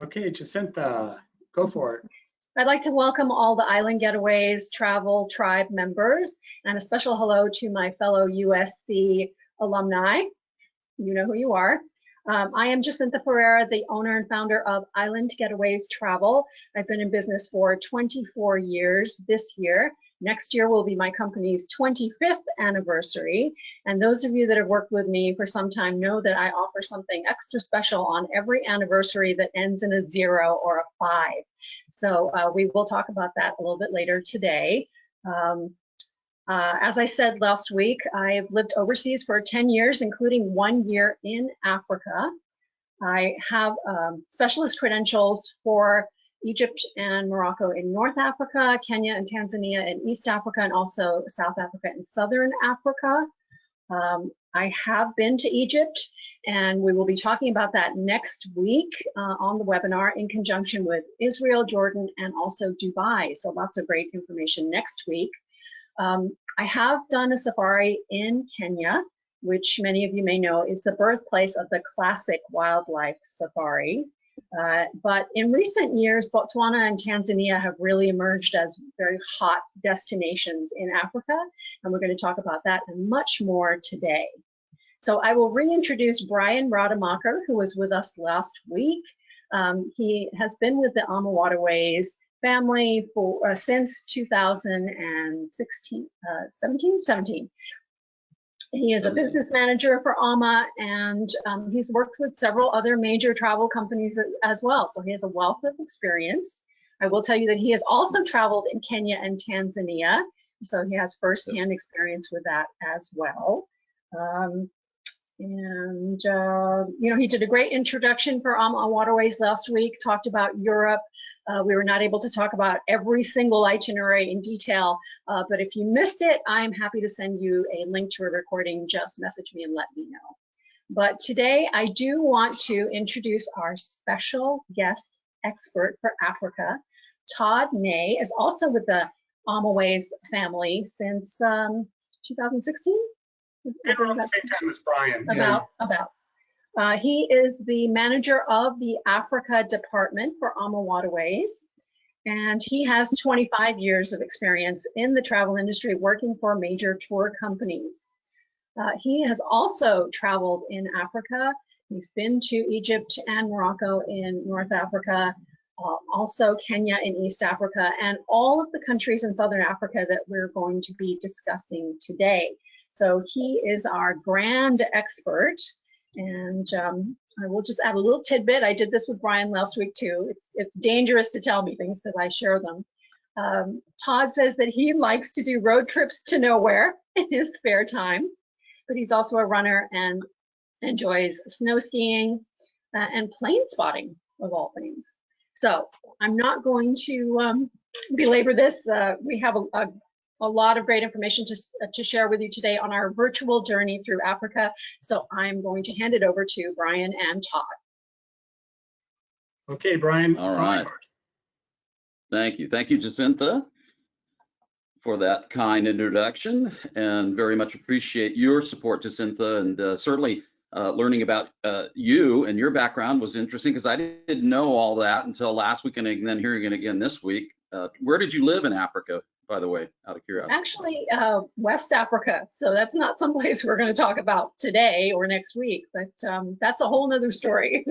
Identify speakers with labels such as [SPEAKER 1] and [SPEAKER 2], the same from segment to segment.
[SPEAKER 1] Okay, Jacinta, go for it.
[SPEAKER 2] I'd like to welcome all the Island Getaways Travel Tribe members and a special hello to my fellow USC alumni. You know who you are. I am Jacinta Pereira, the owner and founder of Island Getaways Travel. I've been in business for 24 years this year. Next year will be my company's 25th anniversary. And those of you that have worked with me for some time know that I offer something extra special on every anniversary that ends in a 0 or a 5. So we will talk about that a little bit later today. As I said last week, I've lived overseas for 10 years, including 1 year in Africa. I have specialist credentials for Egypt and Morocco in North Africa, Kenya and Tanzania in East Africa, and also South Africa and Southern Africa. I have been to Egypt, and we will be talking about that next week on the webinar in conjunction with Israel, Jordan, and also Dubai. So lots of great information next week. I have done a safari in Kenya, which many of you may know is the birthplace of the classic wildlife safari. But in recent years, Botswana and Tanzania have really emerged as very hot destinations in Africa, and we're going to talk about that and much more today. So I will reintroduce Brian Rademacher, who was with us last week. He has been with the Alma Waterways family for since 2016, 17. He is a business manager for Alma, and he's worked with several other major travel companies as well. So he has a wealth of experience. I will tell you that he has also traveled in Kenya and Tanzania, so he has firsthand experience with that as well. You know, he did a great introduction for Alma Waterways last week, talked about Europe. We were not able to talk about every single itinerary in detail, but if you missed it, I'm happy to send you a link to a recording. Just message me and let me know. But today I do want to introduce our special guest expert for Africa. Todd Ney is also with the Alma Ways family since 2016.
[SPEAKER 1] Around the same time as Brian.
[SPEAKER 2] He is the manager of the Africa department for Alma Waterways, and he has 25 years of experience in the travel industry working for major tour companies. He has also traveled in Africa. He's been to Egypt and Morocco in North Africa, also Kenya in East Africa, and all of the countries in Southern Africa that we're going to be discussing today. So he is our grand expert, and I will just add a little tidbit. I did this with Brian last week too. It's dangerous to tell me things because I share them. Todd says that he likes to do road trips to nowhere in his spare time, but he's also a runner and enjoys snow skiing and plane spotting, of all things. So I'm not going to belabor this. We have a lot of great information to share with you today on our virtual journey through Africa. So I'm going to hand it over to Brian and Todd.
[SPEAKER 1] Okay, Brian.
[SPEAKER 3] All right. Thank you. Thank you, Jacinta, for that kind introduction, and very much appreciate your support, Jacinta, and certainly learning about you and your background was interesting because I didn't know all that until last week, and then hearing it again this week. Where did you live in Africa, by the way, out of curiosity?
[SPEAKER 2] Actually, West Africa. So that's not someplace we're going to talk about today or next week, but that's a whole nother story.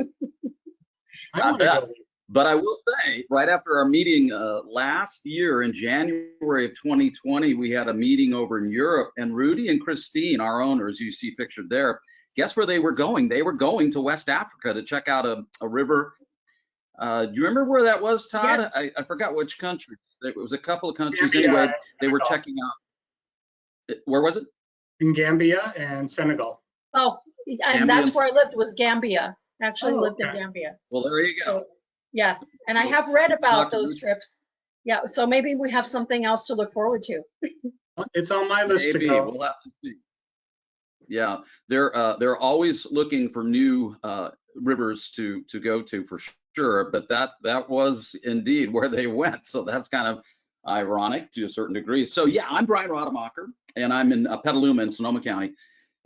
[SPEAKER 3] But I will say, right after our meeting last year in January of 2020, we had a meeting over in Europe, and Rudy and Christine, our owners, you see pictured there, guess where they were going? They were going to West Africa to check out a river. Do you remember where that was, Todd?
[SPEAKER 2] Yes.
[SPEAKER 3] I forgot which country. It was a couple of countries. Anyway, they were checking out. Where was it?
[SPEAKER 1] In Gambia and Senegal.
[SPEAKER 2] Oh, and
[SPEAKER 3] Gambia
[SPEAKER 2] that's where I lived, was Gambia. Actually lived in
[SPEAKER 1] okay.
[SPEAKER 2] Gambia.
[SPEAKER 3] Well, there you go.
[SPEAKER 2] So, yes, and I have read about those trips. Yeah, so maybe we have something else to look forward to.
[SPEAKER 1] It's on my list to go.
[SPEAKER 3] We'll have to see. Yeah, they're always looking for new rivers to go to for sure, but that was indeed where they went. So that's kind of ironic to a certain degree. So yeah, I'm Brian Rademacher, and I'm in Petaluma in Sonoma County.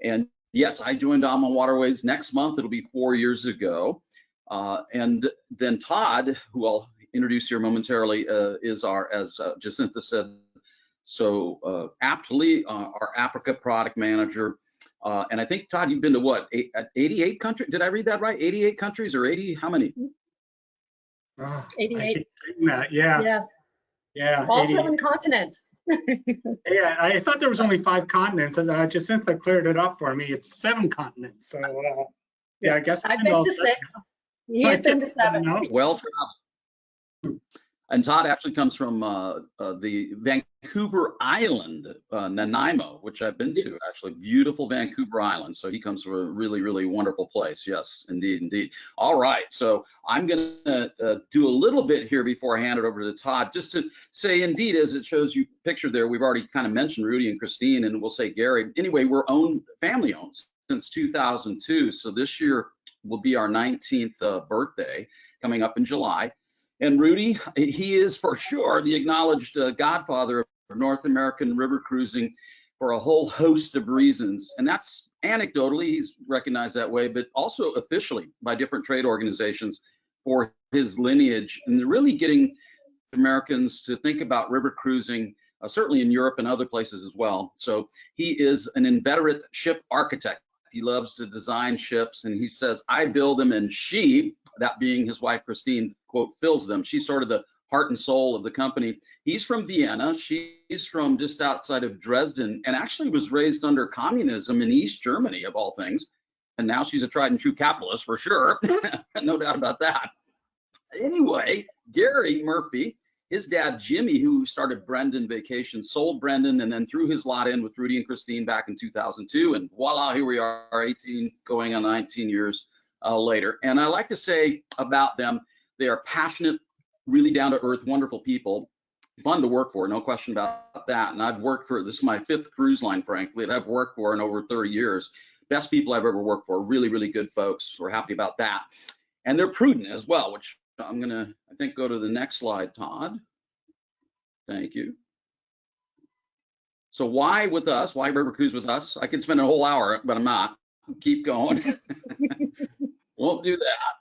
[SPEAKER 3] And yes, I joined Alma Waterways next month. It'll be 4 years ago. And then Todd, who I'll introduce here momentarily, is our, as Jacinta said so aptly, our Africa product manager. And I think, Todd, you've been to what, 88 countries? Did I read that right? 88 countries or 80? How many?
[SPEAKER 1] Oh,
[SPEAKER 2] 88.
[SPEAKER 1] I keep saying that. Yeah.
[SPEAKER 2] Yes.
[SPEAKER 1] Yeah.
[SPEAKER 2] All
[SPEAKER 1] 88.
[SPEAKER 2] 7 continents.
[SPEAKER 1] Yeah, I thought there was only 5 continents, and Jacinta cleared it up for me. It's 7 continents. So yeah, I guess
[SPEAKER 2] I've been to 6. He's been to 7.
[SPEAKER 3] Well traveled. And Todd actually comes from the Vancouver Island, Nanaimo, which I've been to, actually. Beautiful Vancouver Island. So he comes from a really, really wonderful place. Yes, indeed, indeed. All right. So I'm going to do a little bit here before I hand it over to Todd, just to say, indeed, as it shows you pictured there, we've already kind of mentioned Rudy and Christine, and we'll say Gary. Anyway, we're family owned since 2002. So this year will be our 19th birthday coming up in July. And Rudy, he is for sure the acknowledged godfather of North American river cruising for a whole host of reasons. And that's anecdotally, he's recognized that way, but also officially by different trade organizations for his lineage. And they're really getting Americans to think about river cruising, certainly in Europe and other places as well. So he is an inveterate ship architect. He loves to design ships, and he says, I build them, and she, that being his wife, Christine, quote, fills them. She's sort of the heart and soul of the company. He's from Vienna. She's from just outside of Dresden, and actually was raised under communism in East Germany, of all things. And now she's a tried and true capitalist for sure. No doubt about that. Anyway, Gary Murphy, his dad, Jimmy, who started Brendan Vacation, sold Brendan and then threw his lot in with Rudy and Christine back in 2002. And voila, here we are, 18 going on 19 years later. And I like to say about them, they are passionate, really down to earth, wonderful people, fun to work for, no question about that. And I've worked for, this is my 5th cruise line, frankly, that I've worked for in over 30 years. Best people I've ever worked for, really, really good folks. We're happy about that. And they're prudent as well, which I'm gonna, I think, go to the next slide, Todd. Thank you. So why with us? Why river cruise with us? I could spend a whole hour, but I'm not. Keep going. Won't do that.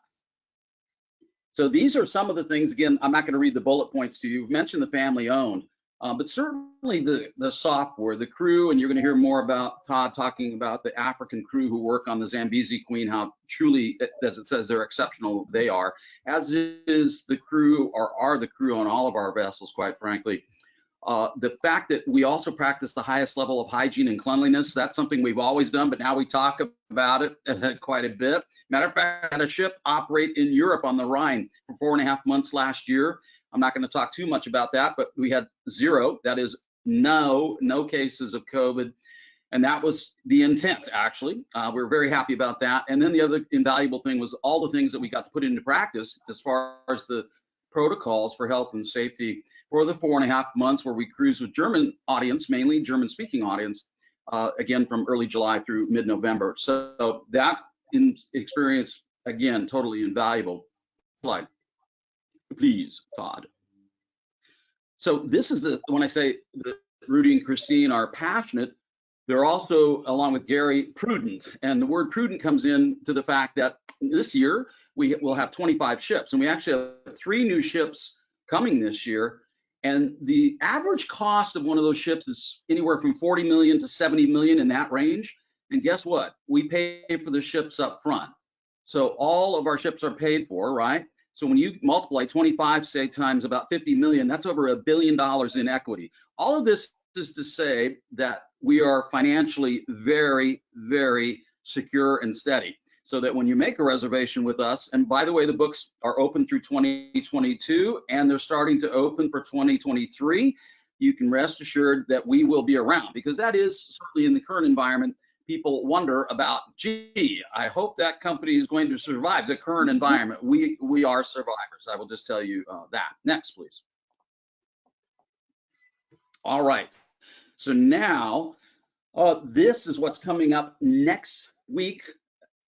[SPEAKER 3] So these are some of the things. Again, I'm not going to read the bullet points to you. You've mentioned the family owned, but certainly the software, the crew, and you're going to hear more about Todd talking about the African crew who work on the Zambezi Queen, how truly, as it says, they're exceptional. They are, as is the crew, or are the crew on all of our vessels, quite frankly. The fact that we also practice the highest level of hygiene and cleanliness, that's something we've always done, but now we talk about it quite a bit. Matter of fact, I had a ship operate in Europe on the Rhine for 4.5 months last year. I'm not going to talk too much about that, but we had 0, that is no cases of COVID. And that was the intent, actually. We were very happy about that. And then the other invaluable thing was all the things that we got to put into practice as far as the protocols for health and safety for the 4.5 months where we cruised with German audience, mainly German speaking audience, again, from early July through mid-November. So that experience, again, totally invaluable. Slide, please, Todd. So this is when I say that Rudy and Christine are passionate, they're also, along with Gary, prudent. And the word prudent comes in to the fact that this year we will have 25 ships, and we actually have 3 new ships coming this year. And the average cost of one of those ships is anywhere from 40 million to 70 million, in that range. And guess what? We pay for the ships up front. So all of our ships are paid for, right? So when you multiply 25, say, times about 50 million, that's over $1 billion in equity. All of this is to say that we are financially very, very secure and steady, so that when you make a reservation with us, and by the way, the books are open through 2022 and they're starting to open for 2023, you can rest assured that we will be around, because that is certainly in the current environment. People wonder about, gee, I hope that company is going to survive the current environment. We are survivors. I will just tell you that. Next, please. All right. So now this is what's coming up next week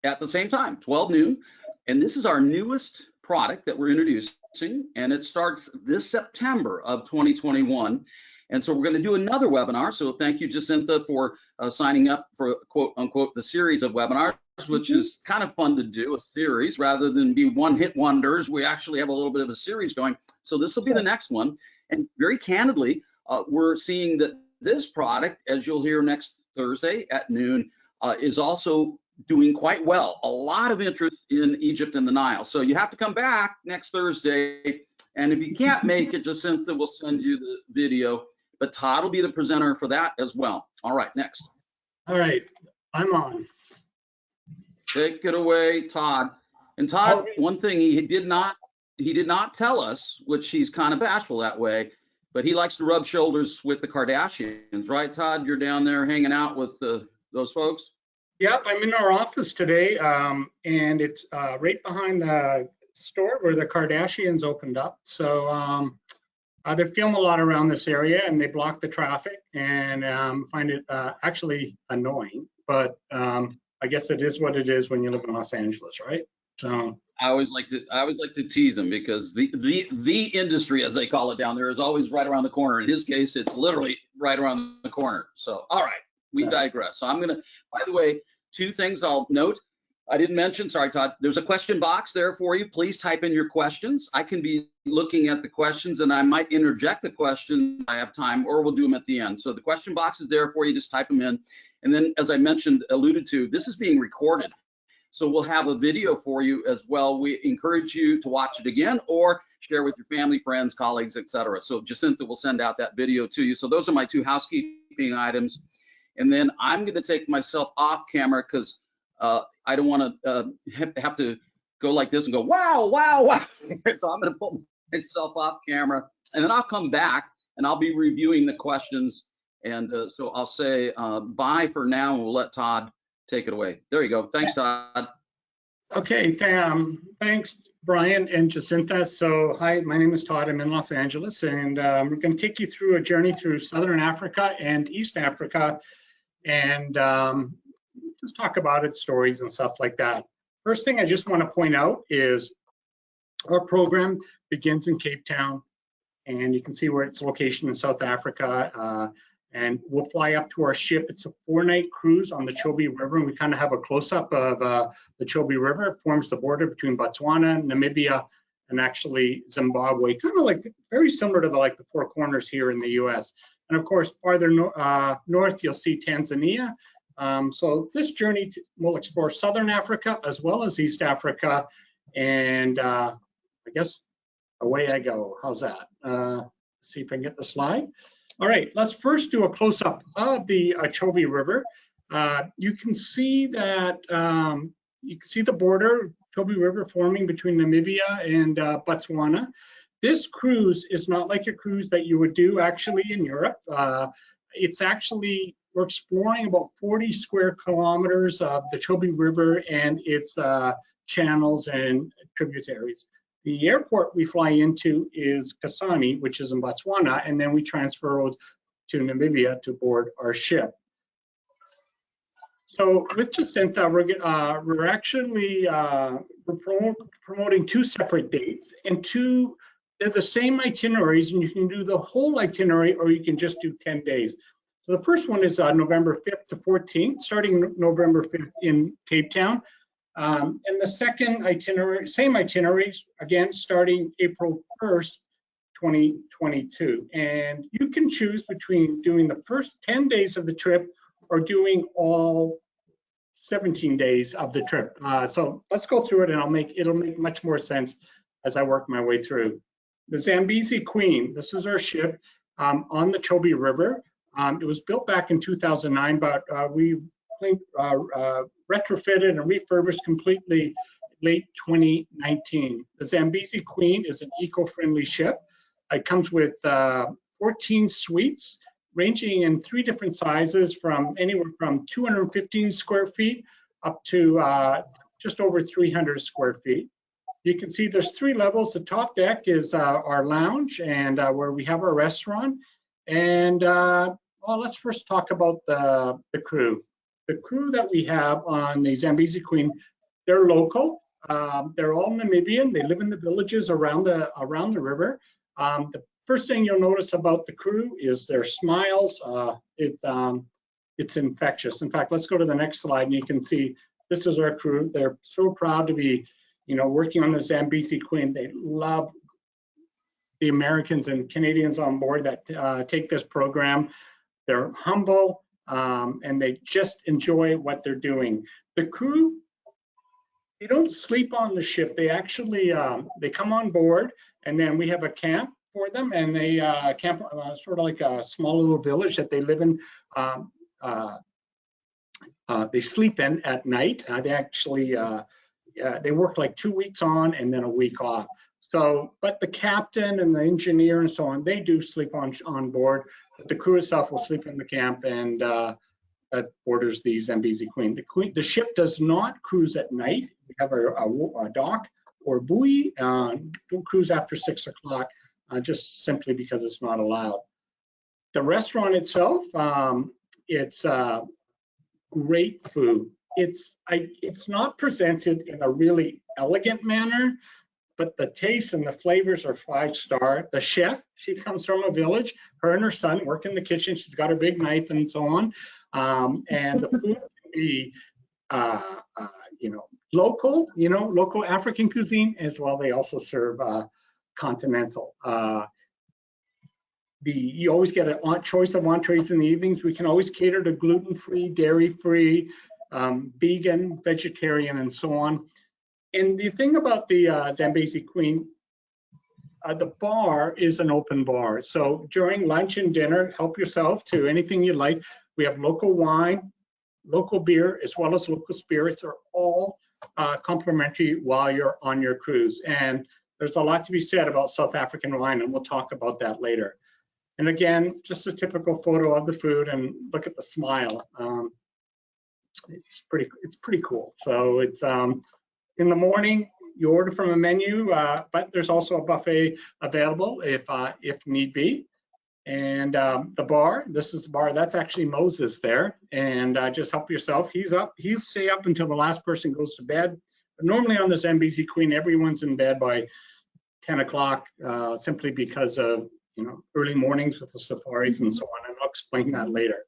[SPEAKER 3] at the same time, 12 noon. And this is our newest product that we're introducing, and it starts this September of 2021. And so we're going to do another webinar. So thank you, Jacinta, for signing up for, quote unquote, the series of webinars. which is kind of fun to do, a series rather than be one-hit wonders. We actually have a little bit of a series going. So this will be the next one. And very candidly, we're seeing that this product, as you'll hear next Thursday at noon, is also doing quite well. A lot of interest in Egypt and the Nile. So you have to come back next Thursday. And if you can't make it, Jacinta will send you the video. But Todd will be the presenter for that as well. All right, next.
[SPEAKER 1] All right, I'm on.
[SPEAKER 3] Take it away, Todd. And Todd, one thing he did not tell us, which he's kind of bashful that way, but he likes to rub shoulders with the Kardashians, right, Todd? You're down there hanging out with those folks?
[SPEAKER 1] Yep, I'm in our office today, and it's right behind the store where the Kardashians opened up. So they film a lot around this area, and they block the traffic, and find it actually annoying. But I guess it is what it is when you live in Los Angeles, right? So
[SPEAKER 3] I always like to tease them because the industry, as they call it down there, is always right around the corner. In his case, it's literally right around the corner. So, all right, we digress. So I'm gonna, by the way, two things I'll note. I didn't mention, sorry, Todd, there's a question box there for you. Please type in your questions. I can be looking at the questions and I might interject the question if I have time, or we'll do them at the end. So the question box is there for you, just type them in. And then, as I mentioned, alluded to, this is being recorded. So we'll have a video for you as well. We encourage you to watch it again or share with your family, friends, colleagues, etc. So Jacinta will send out that video to you. So those are my two housekeeping items. And then I'm going to take myself off camera because I don't want to have to go like this and go, wow, wow, wow. So I'm going to pull myself off camera, and then I'll come back and I'll be reviewing the questions. And so I'll say bye for now, and we'll let Todd take it away. There you go. Thanks, Todd.
[SPEAKER 1] okay, thanks, Brian and Jacinta. So hi, my name is Todd. I'm in Los Angeles, and we're going to take you through a journey through Southern Africa and East Africa, and just talk about its stories and stuff like that. First thing I just want to point out is our program begins in Cape Town, and you can see where it's located in South Africa. And we'll fly up to our ship. It's a 4-night cruise on the Chobe River, and we kind of have a close-up of the Chobe River. It forms the border between Botswana, Namibia, and actually Zimbabwe, kind of like very similar to the Four Corners here in the U.S. And of course, farther north, you'll see Tanzania. So this journey will explore Southern Africa as well as East Africa, and I guess away I go. How's that? See if I can get the slide. All right, let's first do a close-up of the Chobe River. You can see that you can see the border, Chobe River, forming between Namibia and Botswana. This cruise is not like a cruise that you would do actually in Europe. It's actually, we're exploring about 40 square kilometers of the Chobe River and its channels and tributaries. The airport we fly into is Kasane, which is in Botswana, and then we transfer to Namibia to board our ship. So with Jacinta, we're actually promoting two separate dates, and they're the same itineraries, and you can do the whole itinerary or you can just do 10 days. So the first one is November 5th to 14th, starting November 5th in Cape Town. And the second itinerary, same itineraries, again, starting April 1st, 2022. And you can choose between doing the first 10 days of the trip or doing all 17 days of the trip. So let's go through it, and it'll make much more sense as I work my way through. The Zambezi Queen, this is our ship on the Chobe River. It was built back in 2009, but we retrofitted and refurbished completely late 2019. The Zambezi Queen is an eco-friendly ship. It comes with 14 suites ranging in 3 different sizes, from anywhere from 215 square feet up to just over 300 square feet. You can see there's 3 levels. The top deck is our lounge, and where we have our restaurant. And well, let's first talk about the crew. The crew that we have on the Zambezi Queen, they're local. They're all Namibian. They live in the villages around the river. The first thing you'll notice about the crew is their smiles. It's infectious. In fact, let's go to the next slide, and you can see This is our crew. They're so proud to be, working on the Zambezi Queen. They love the Americans and Canadians on board that take this program. They're humble, and they just enjoy what they're doing. The crew, they don't sleep on the ship. They actually, they come on board, and then we have a camp for them, and they camp sort of like a small little village that they live in. They sleep in at night. They actually, they work like 2 weeks on and then a week off. So, but the captain and the engineer and so on, they do sleep on board. But the crew itself will sleep in the camp, and that borders the Zambezi Queen. The ship does not cruise at night. We have a dock or buoy. Don't cruise after 6 o'clock, just simply because it's not allowed. The restaurant itself, it's great food. It's not presented in a really elegant manner, but the taste and the flavors are 5-star. The chef, she comes from a village. Her and her son work in the kitchen. She's got her big knife and so on. And the food can be, local African cuisine as well. They also serve continental. You always get a choice of entrees in the evenings. We can always cater to gluten-free, dairy-free, vegan, vegetarian, and so on. And the thing about the Zambezi Queen, the bar is an open bar. So during lunch and dinner, help yourself to anything you like. We have local wine, local beer, as well as local spirits are all complimentary while you're on your cruise. And there's a lot to be said about South African wine, and we'll talk about that later. And again, just a typical photo of the food, and look at the smile. It's pretty cool. So it's in the morning, you order from a menu, but there's also a buffet available if need be. And the bar, this is the bar. That's actually Moses there. And just help yourself. He'll stay up until the last person goes to bed. But normally on the Zambezi Queen, everyone's in bed by 10 o'clock, simply because of early mornings with the safaris and so on. And I'll explain that later.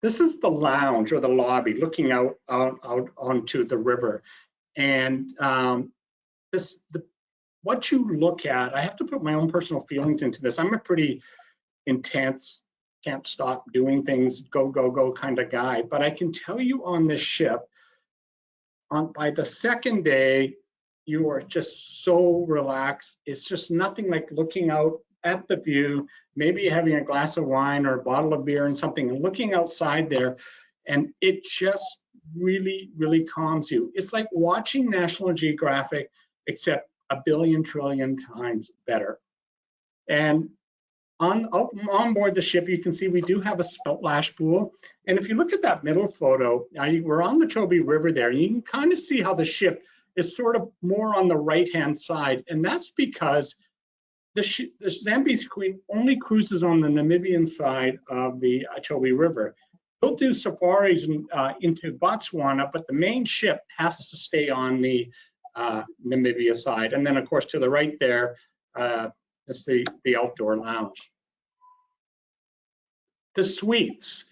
[SPEAKER 1] This is the lounge or the lobby looking out onto the river. And what you look at, I have to put my own personal feelings into this. I'm a pretty intense, can't stop doing things, go kind of guy. But I can tell you on this ship, by the second day, you are just so relaxed. It's just nothing like looking out at the view, maybe having a glass of wine or a bottle of beer and something, and looking outside there, and it just really, really calms you. It's like watching National Geographic, except a billion trillion times better. And on board the ship, you can see we do have a splash pool. And if you look at that middle photo, we're on the Chobe River there, and you can kind of see how the ship is sort of more on the right-hand side. And that's because the Zambezi Queen only cruises on the Namibian side of the Chobe River. They'll do safaris into Botswana, but the main ship has to stay on the Namibia side. And then, of course, to the right there is the outdoor lounge. The suites.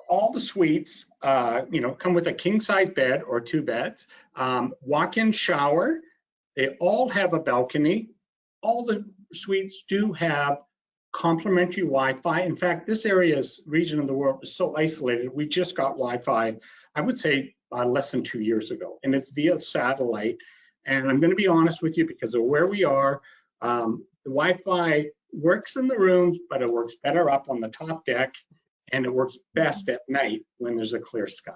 [SPEAKER 1] All the suites, come with a king-size bed or 2 beds, walk-in shower. They all have a balcony. All the suites do have complimentary Wi-Fi. In fact, this region of the world is so isolated. We just got Wi-Fi, I would say, less than 2 years ago, and it's via satellite. And I'm going to be honest with you, because of where we are, the Wi-Fi works in the rooms, but it works better up on the top deck, and it works best at night when there's a clear sky.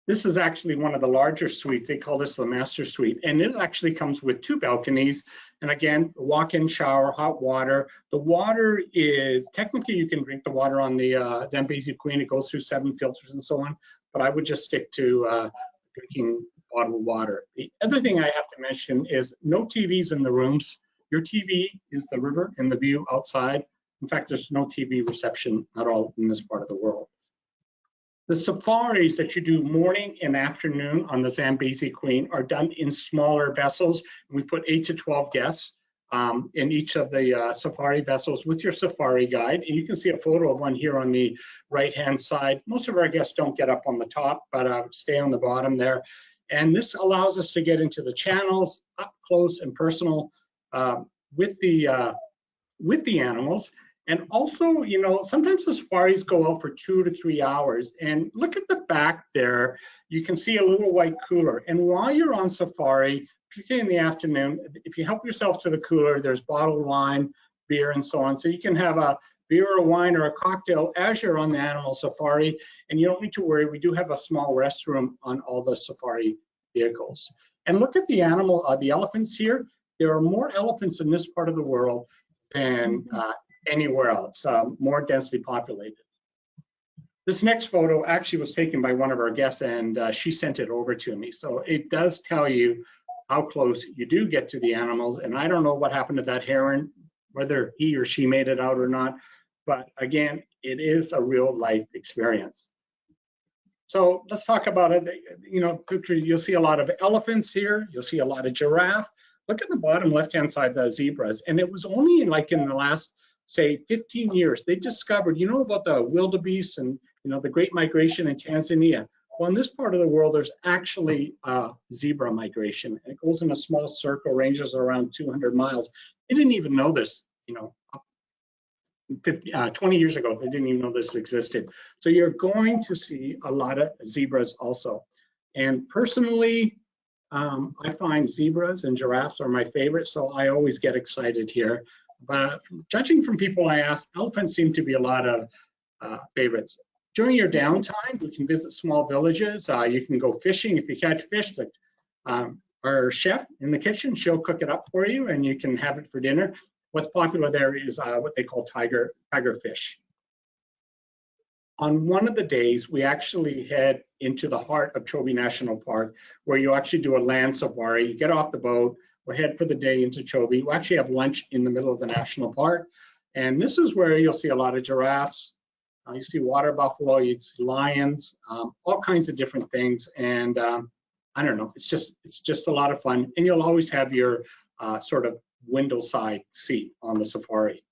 [SPEAKER 1] This is actually one of the larger suites. They call this the master suite, and it actually comes with 2 balconies. And again, walk-in shower, hot water. The water is, technically you can drink the water on the Zambezi Queen. It goes through 7 filters and so on, but I would just stick to drinking bottled water. The other thing I have to mention is no TVs in the rooms. Your TV is the river and the view outside. In fact, there's no TV reception at all in this part of the world. The safaris that you do morning and afternoon on the Zambezi Queen are done in smaller vessels. We put 8 to 12 guests. in each of the safari vessels with your safari guide. And you can see a photo of one here on the right-hand side. Most of our guests don't get up on the top, but stay on the bottom there. And this allows us to get into the channels up close and personal with the animals. And also, you know, sometimes the safaris go out for 2 to 3 hours. And look at the back there, you can see a little white cooler. And while you're on safari, particularly in the afternoon, if you help yourself to the cooler, there's bottled wine, beer, and so on. So you can have a beer or wine or a cocktail as you're on the animal safari. And you don't need to worry, we do have a small restroom on all the safari vehicles. And look at the the elephants here. There are more elephants in this part of the world than anywhere else, more densely populated. This next photo actually was taken by one of our guests, and she sent it over to me. So it does tell you how close you do get to the animals. And I don't know what happened to that heron, whether he or she made it out or not. But again, it is a real life experience. So let's talk about it. You know, you'll see a lot of elephants here. You'll see a lot of giraffe. Look at the bottom left-hand side, the zebras. And it was only in the last, say, 15 years, they discovered, you know, about the wildebeest and, you know, the Great Migration in Tanzania. Well, in this part of the world, there's actually zebra migration. It goes in a small circle, ranges around 200 miles. They didn't even know this, you know, 20 years ago, they didn't even know this existed. So you're going to see a lot of zebras also. And personally, I find zebras and giraffes are my favorite, so I always get excited here. But judging from people I ask, elephants seem to be a lot of favorites. During your downtime, you can visit small villages. You can go fishing. If you catch fish, our chef in the kitchen, she'll cook it up for you, and you can have it for dinner. What's popular there is what they call tiger fish. On one of the days, we actually head into the heart of Chobe National Park, where you actually do a land safari. You get off the boat, we'll head for the day into Chobe. We actually have lunch in the middle of the national park. And this is where you'll see a lot of giraffes. You see water buffalo, you see lions, all kinds of different things. And I don't know, it's just a lot of fun. And you'll always have your sort of window side seat on the safari.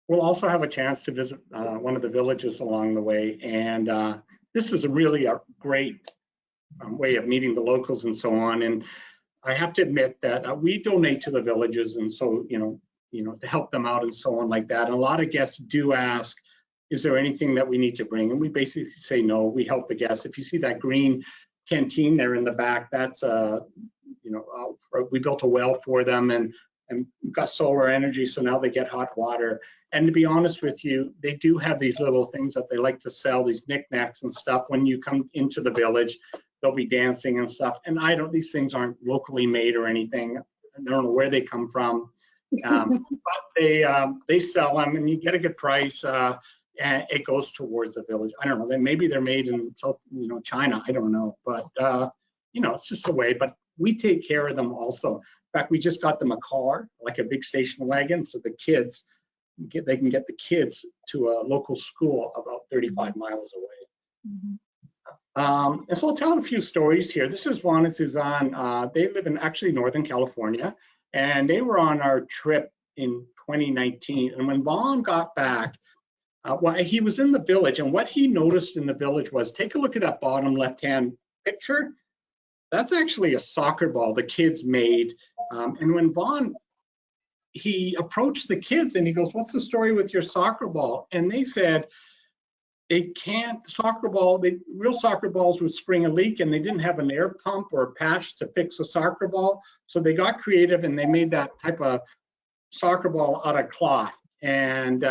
[SPEAKER 1] We'll also have a chance to visit one of the villages along the way. And this is really a great way of meeting the locals and so on. And I have to admit that we donate to the villages, and so, you know, to help them out and so on like that. And a lot of guests do ask, is there anything that we need to bring? And we basically say no, we help the guests. If you see that green canteen there in the back, that's we built a well for them, and got solar energy, so now they get hot water. And to be honest with you, they do have these little things that they like to sell, these knickknacks and stuff. When you come into the village, they'll be dancing and stuff. And these things aren't locally made or anything. I don't know where they come from, but they sell them, and you get a good price. And it goes towards the village. I don't know. Maybe they're made in China. I don't know. But it's just a way. But we take care of them also. In fact, we just got them a car, like a big station wagon, so the kids they can get the kids to a local school about 35 miles away. And so I'll tell a few stories here. This is Vaughn and Suzanne. They live in actually Northern California, and they were on our trip in 2019. And when Vaughn got back, he was in the village, and what he noticed in the village was, take a look at that bottom left-hand picture. That's actually a soccer ball the kids made. And when Vaughn, he approached the kids and he goes, what's the story with your soccer ball? And they said, real soccer balls would spring a leak, and they didn't have an air pump or a patch to fix a soccer ball. So they got creative and they made that type of soccer ball out of cloth. And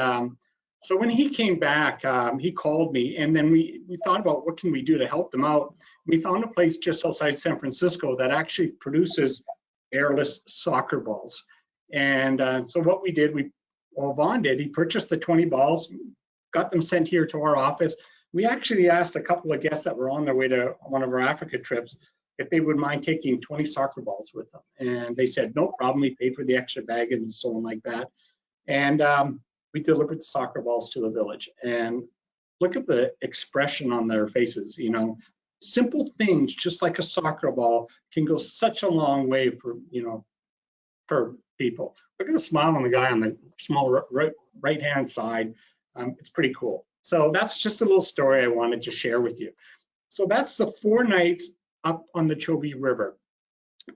[SPEAKER 1] so when he came back, he called me, and then we thought about what can we do to help them out. We found a place just outside San Francisco that actually produces airless soccer balls. And so what we did, Vaughn did, he purchased the 20 balls, got them sent here to our office. We actually asked a couple of guests that were on their way to one of our Africa trips if they would mind taking 20 soccer balls with them. And they said, no problem, we paid for the extra bag and so on like that. And we delivered the soccer balls to the village. And look at the expression on their faces, simple things, just like a soccer ball, can go such a long way for, for people. Look at the smile on the guy on the small right-hand side. It's pretty cool. So that's just a little story I wanted to share with you. So that's the 4 nights up on the Chobe River.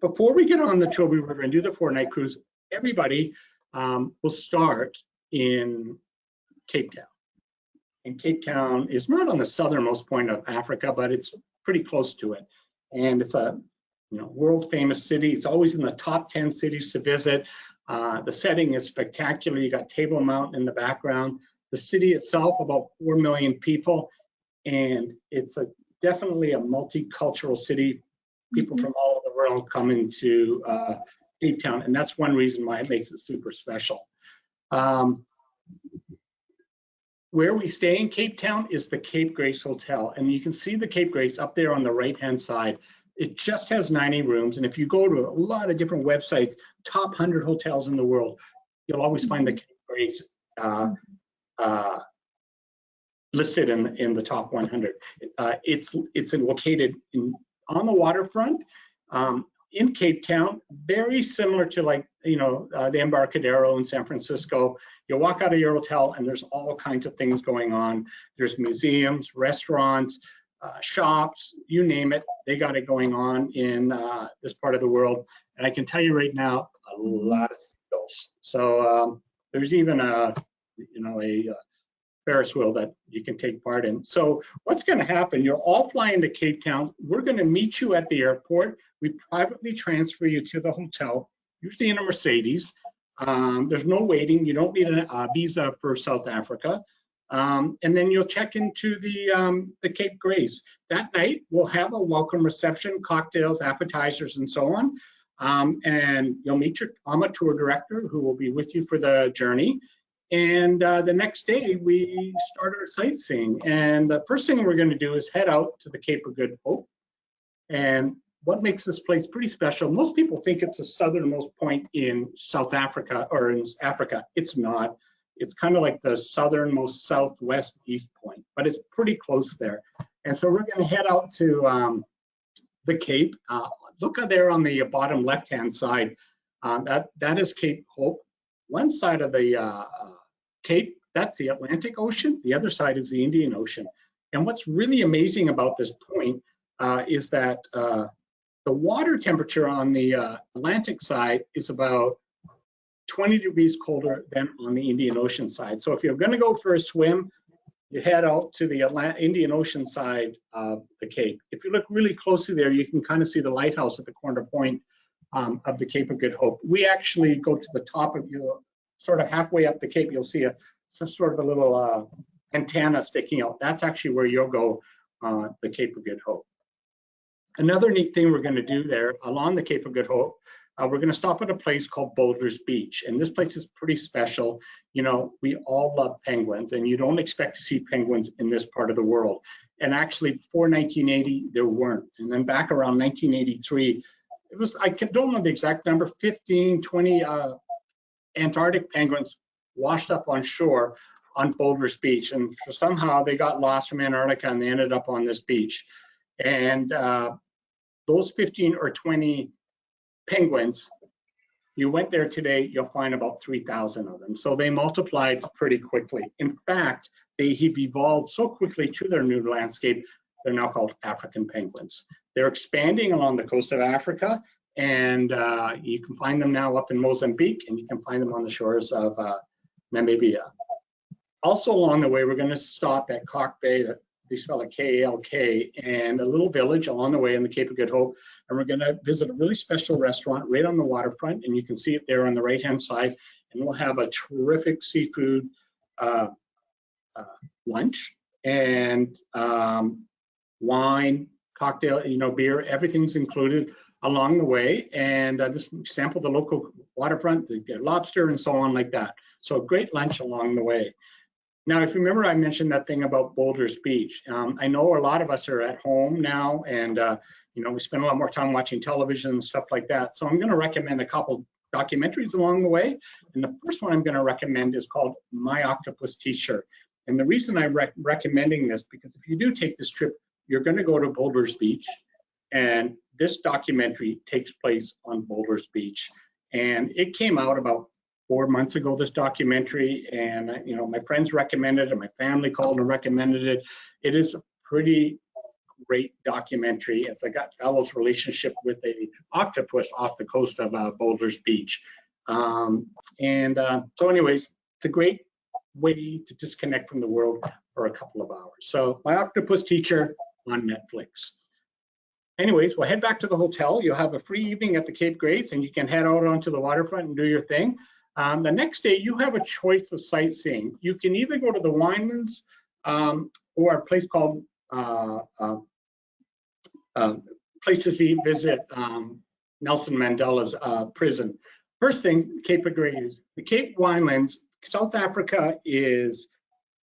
[SPEAKER 1] Before we get on the Chobe River and do the 4-night cruise, everybody will start in Cape Town. And Cape Town is not on the southernmost point of Africa, but it's pretty close to it. And it's a world famous city. It's always in the top 10 cities to visit. The setting is spectacular. You got Table Mountain in the background. The city itself, about 4 million people. And it's definitely a multicultural city. People from all over the world come into Cape Town. And that's one reason why it makes it super special. Where we stay in Cape Town is the Cape Grace Hotel. And you can see the Cape Grace up there on the right-hand side. It just has 90 rooms. And if you go to a lot of different websites, top 100 hotels in the world, you'll always find the Cape Grace listed in the top 100. It's located on the waterfront in Cape Town, very similar to the Embarcadero in San Francisco. You walk out of your hotel and there's all kinds of things going on. There's museums, restaurants, shops, you name it, they got it going on in this part of the world. And I can tell you right now, a lot of seagulls. So there's even a Ferris wheel that you can take part in. So what's going to happen, you're all flying to Cape Town. We're going to meet you at the airport. We privately transfer you to the hotel, usually in a Mercedes. There's no waiting. You don't need a visa for South Africa. And then you'll check into the Cape Grace. That night, we'll have a welcome reception, cocktails, appetizers, and so on. And you'll meet I'm a tour director who will be with you for the journey. And the next day, we start our sightseeing. And the first thing we're going to do is head out to the Cape of Good Hope. And what makes this place pretty special, most people think it's the southernmost point in South Africa, or in Africa. It's not. It's kind of like the southernmost southwest east point, but it's pretty close there. And so we're going to head out to the Cape. Look there on the bottom left-hand side. That is Cape Hope. One side of the Cape, that's the Atlantic Ocean. The other side is the Indian Ocean. And what's really amazing about this point is that the water temperature on the Atlantic side is about 20 degrees colder than on the Indian Ocean side. So if you're going to go for a swim, you head out to the Indian Ocean side of the Cape. If you look really closely there, you can kind of see the lighthouse at the corner point of the Cape of Good Hope. We actually go to the top of sort of halfway up the Cape, you'll see some sort of a little antenna sticking out. That's actually where you'll go, the Cape of Good Hope. Another neat thing we're going to do there along the Cape of Good Hope, we're going to stop at a place called Boulders Beach. And this place is pretty special. We all love penguins, and you don't expect to see penguins in this part of the world. And actually, before 1980, there weren't. And then back around 1983, it was, I don't know the exact number, 15, 20 Antarctic penguins washed up on shore on Boulders Beach. And somehow they got lost from Antarctica and they ended up on this beach. And those 15 or 20 penguins, you went there today, you'll find about 3,000 of them. So they multiplied pretty quickly. In fact, they have evolved so quickly to their new landscape, they're now called African penguins. They're expanding along the coast of Africa, and you can find them now up in Mozambique, and you can find them on the shores of Namibia. Also along the way, we're going to stop at Cock Bay, they spell it K-A-L-K, and a little village along the way in the Cape of Good Hope. And we're going to visit a really special restaurant right on the waterfront, and you can see it there on the right-hand side. And we'll have a terrific seafood lunch and wine, cocktail, beer, everything's included along the way. And just sample the local waterfront, the lobster and so on like that. So a great lunch along the way. Now, if you remember, I mentioned that thing about Boulders Beach. I know a lot of us are at home now, and we spend a lot more time watching television and stuff like that. So I'm going to recommend a couple documentaries along the way. And the first one I'm going to recommend is called My Octopus T-Shirt. And the reason I'm recommending this, because if you do take this trip, you're going to go to Boulders Beach, and this documentary takes place on Boulders Beach. And it came out about 4 months ago, this documentary, and my friends recommended it, my family called and recommended it. It is a pretty great documentary. It's a fellow's relationship with a octopus off the coast of Boulders Beach. So anyways, it's a great way to disconnect from the world for a couple of hours. So My Octopus Teacher on Netflix. Anyways, we'll head back to the hotel. You'll have a free evening at the Cape Grace, and you can head out onto the waterfront and do your thing. The next day, you have a choice of sightseeing. You can either go to the Winelands or a place called places we visit Nelson Mandela's prison. First thing, Cape Grace. The Cape Winelands, South Africa is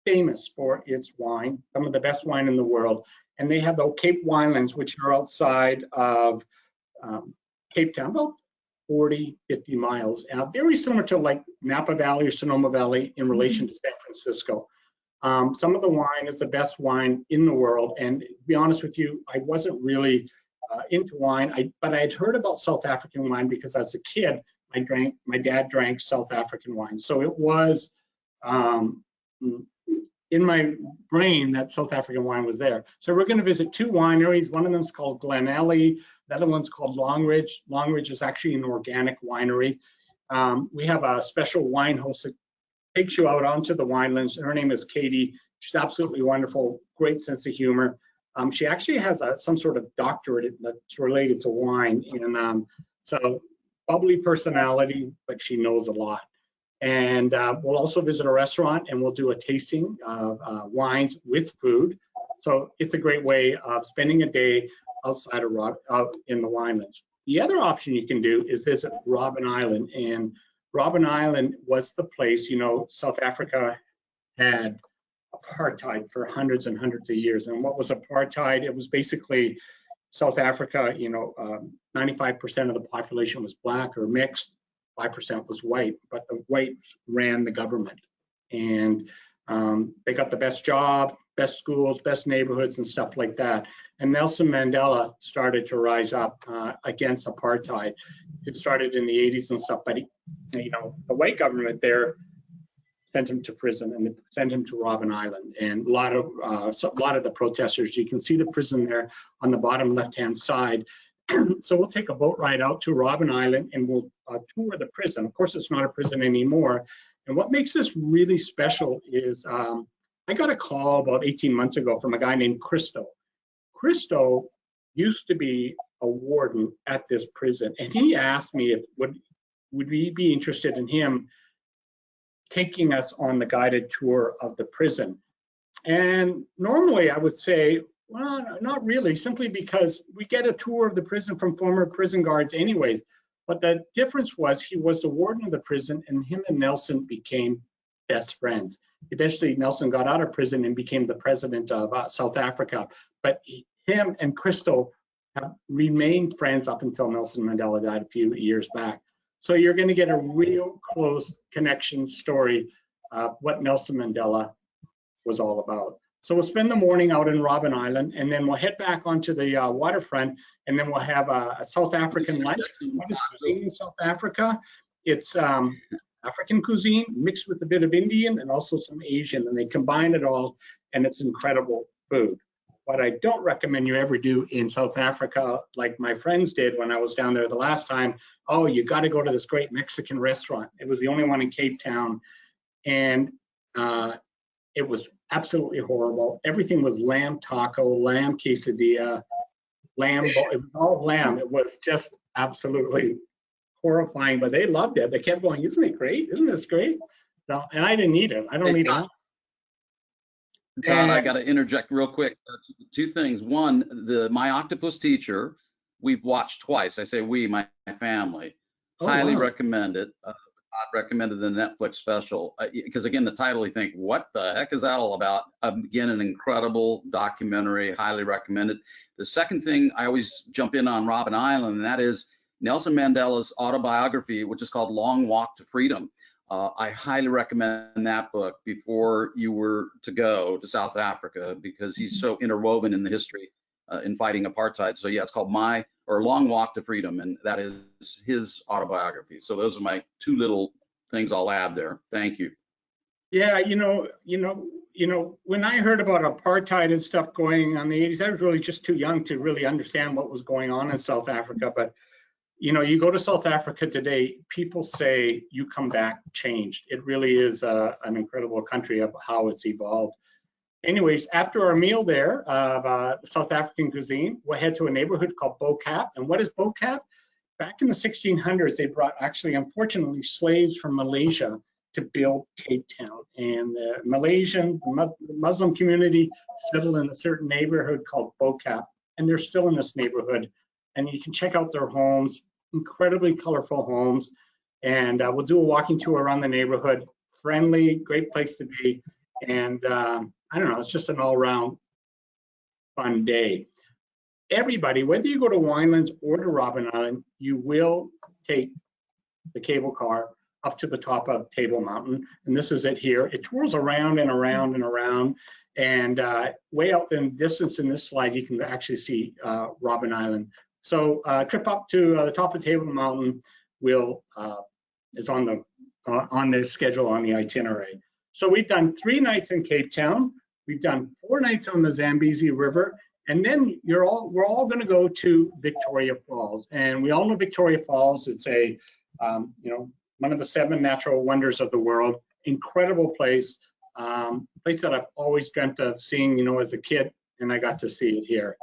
[SPEAKER 1] famous for its wine, some of the best wine in the world. And they have the Cape Winelands, which are outside of Cape Town, about 40, 50 miles. Very similar to like Napa Valley or Sonoma Valley in relation to San Francisco. Some of the wine is the best wine in the world. And to be honest with you, I wasn't really into wine, but I had heard about South African wine because as a kid, my dad drank South African wine. So it was in my brain that South African wine was there. So we're going to visit 2 wineries. One of them is called Glenelly. The other one's called Longridge. Longridge is actually an organic winery. We have a special wine host that takes you out onto the winelands. Her name is Katie. She's absolutely wonderful, great sense of humor. She actually has some sort of doctorate that's related to wine. And so bubbly personality, but she knows a lot. And we'll also visit a restaurant and we'll do a tasting of wines with food. So it's a great way of spending a day outside of in the winelands. The other option you can do is visit Robben Island. And Robben Island was the place, South Africa had apartheid for hundreds and hundreds of years. And what was apartheid? It was basically South Africa, 95% of the population was black or mixed. 5% was white, but the whites ran the government, and they got the best job, best schools, best neighborhoods, and stuff like that. And Nelson Mandela started to rise up against apartheid. It started in the 80s and stuff, but the white government there sent him to prison and sent him to Robben Island. And a lot of the protesters, you can see the prison there on the bottom left-hand side. So we'll take a boat ride out to Robben Island and we'll tour the prison. Of course, it's not a prison anymore. And what makes this really special is I got a call about 18 months ago from a guy named Christo. Christo used to be a warden at this prison, and he asked me if would we be interested in him taking us on the guided tour of the prison. And normally I would say, well, not really, simply because we get a tour of the prison from former prison guards anyways. But the difference was he was the warden of the prison, and him and Nelson became best friends. Eventually, Nelson got out of prison and became the president of South Africa. But him and Christo have remained friends up until Nelson Mandela died a few years back. So you're going to get a real close connection story of what Nelson Mandela was all about. So we'll spend the morning out in Robben Island, and then we'll head back onto the waterfront, and then we'll have a South African lunch. What is cuisine in South Africa? It's African cuisine mixed with a bit of Indian and also some Asian, and they combine it all, and it's incredible food. What I don't recommend you ever do in South Africa, like my friends did when I was down there the last time, oh, you got to go to this great Mexican restaurant. It was the only one in Cape Town, and it was absolutely horrible. Everything was lamb taco, lamb quesadilla, it was all lamb. It was just absolutely horrifying, but they loved it. They kept going, isn't it great? Isn't this great? So, and I didn't eat it. I don't eat it.
[SPEAKER 3] Todd, I got to interject real quick. 2 things. One, My Octopus Teacher, we've watched twice. I say we, my family. Highly recommend it. I recommended the Netflix special because, again, the title, you think, what the heck is that all about? Again, an incredible documentary, highly recommended. The second thing, I always jump in on Robben Island, and that is Nelson Mandela's autobiography, which is called Long Walk to Freedom. I highly recommend that book before you were to go to South Africa, because he's so interwoven in the history in fighting apartheid. So yeah, it's called Long Walk to Freedom, and that is his autobiography. So those are my two little things I'll add there. Thank you.
[SPEAKER 1] Yeah, when I heard about apartheid and stuff going on in the 80s, I was really just too young to really understand what was going on in South Africa. But you go to South Africa today, people say you come back changed. It really is an incredible country of how it's evolved. Anyways, after our meal there of South African cuisine, we'll head to a neighborhood called Bokap. And what is Bokap? Back in the 1600s, they brought, actually, unfortunately, slaves from Malaysia to build Cape Town. And the Malaysians, the Muslim community, settled in a certain neighborhood called Bokap. And they're still in this neighborhood. And you can check out their homes, incredibly colorful homes. And we'll do a walking tour around the neighborhood. Friendly, great place to be. And I don't know, it's just an all-around fun day. Everybody, whether you go to Winelands or to Robben Island, you will take the cable car up to the top of Table Mountain. And this is it here. It twirls around and around and around. And way out in the distance in this slide, you can actually see Robben Island. So trip up to the top of Table Mountain is on the schedule, on the itinerary. So we've done 3 nights in Cape Town. We've done 4 nights on the Zambezi River. And then we're all going to go to Victoria Falls. And we all know Victoria Falls. It's a, one of the 7 natural wonders of the world. Incredible place. Place that I've always dreamt of seeing, as a kid, and I got to see it here.